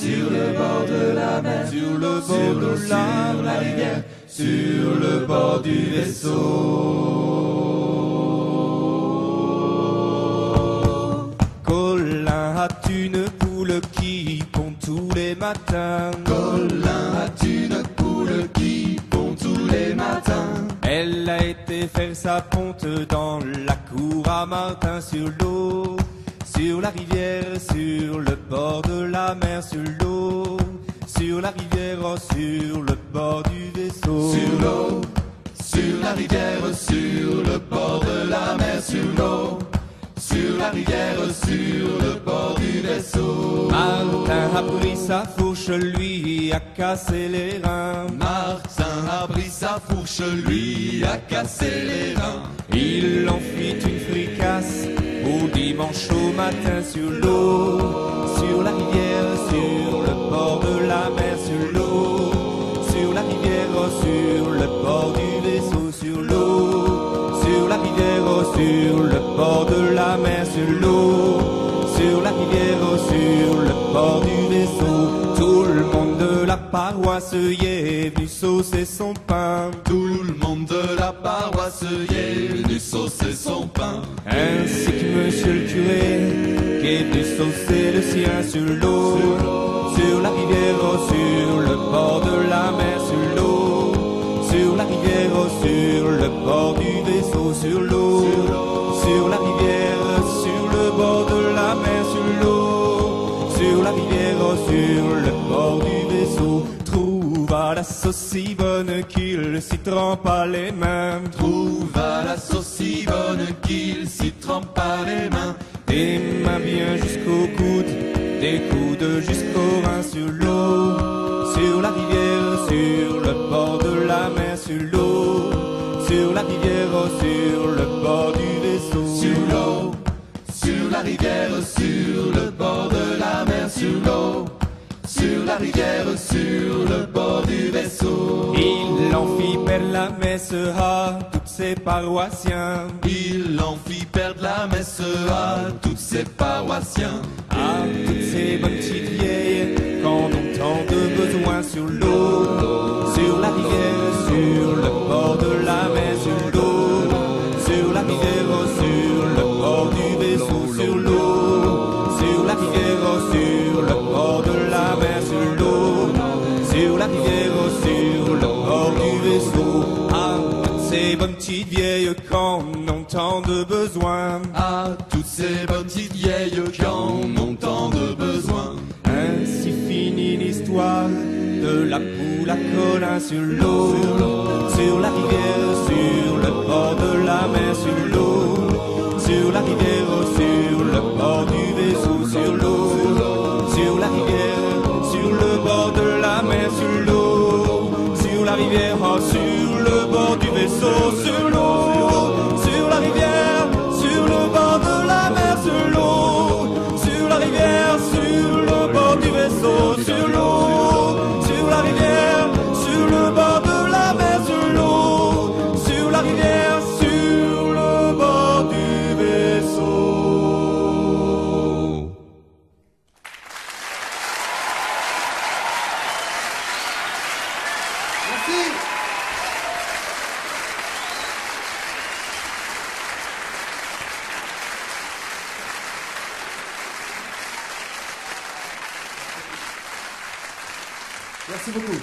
sur le bord de la mer, sur le bord de la rivière, sur le bord du vaisseau. Colin, as-tu une poule qui pond tous les matins? Colin, as-tu une poule qui pond tous les matins? Elle a été faire sa ponte dans la cour à Martin sur l'eau, sur la rivière, sur le bord de la mer, sur l'eau, sur la rivière, sur le bord du vaisseau. Sur l'eau, sur la rivière, sur le bord de la mer, sur l'eau, sur la rivière, sur le bord du vaisseau. Martin a pris sa fourche, lui a cassé les reins. Martin a pris sa fourche, lui a cassé les reins. Il en fit une fricasse au dimanche au matin sur l'eau, sur la rivière, sur le bord de la mer, sur l'eau, sur la rivière, sur le bord du vaisseau, sur l'eau, sur la rivière, sur le bord de la mer, sur l'eau, sur la rivière, sur le bord du vaisseau. Tout le monde de la paroisse y est venu saucer son pain. Tout le monde de la paroisse y est venu saucer son pain. Ainsi que monsieur le curé qui est venu saucer le sien sur l'eau, sur la rivière, sur le bord de la mer, sur l'eau, sur la rivière, sur le bord du vaisseau, sur l'eau, sur la rivière, sur le bord de la mer, sur l'eau, sur la rivière, sur le bord du vaisseau. Trouva la sauce si bonne qu'il s'y trempa les mains. Trouva la sauce si bonne qu'il s'y trempa les mains. Des mains bien jusqu'au coude, des coudes jusqu'aux reins, sur l'eau, sur la rivière, sur le bord de la mer, sur l'eau, sur la rivière, sur le bord du vaisseau. Sur l'eau, sur la rivière, sur le bord de la mer, sur l'eau, sur la rivière, sur le bord du vaisseau. Il en fit perdre la messe à tous ses paroissiens, Il en fit perdre la messe à tous ses paroissiens, à toutes ces bonnes petites vieilles qu'en ont tant de besoin, sur l'eau, sur la rivière, sur le bord de la mer, sur l'eau, sur la rivière, sur le bord du vaisseau, sur l'eau, sur la rivière, sur le bord de la mer, sur l'eau, sur la rivière, sur le bord du vaisseau. À toutes ces bonnes petites vieilles qu'en ont tant de besoin, à toutes ces bonnes petites vieilles qui en ont tant de besoin. ainsi finit l'histoire de la poule à Colin sur l'eau, sur la rivière, sur le bord de la mer, sur l'eau, sur la rivière, sur le bord du vaisseau, sur l'eau, sur la rivière, sur le bord de la mer, sur l'eau, sur la rivière, sur le bord du vaisseau, sur l'eau, sur la rivière, sur le bord de la mer, sur l'eau, sur la rivière, sur le bord du vaisseau, sur l'eau, sur la rivière, sur le bord de la mer, sur l'eau, sur la rivière, sur le bord du vaisseau. Merci. Merci beaucoup.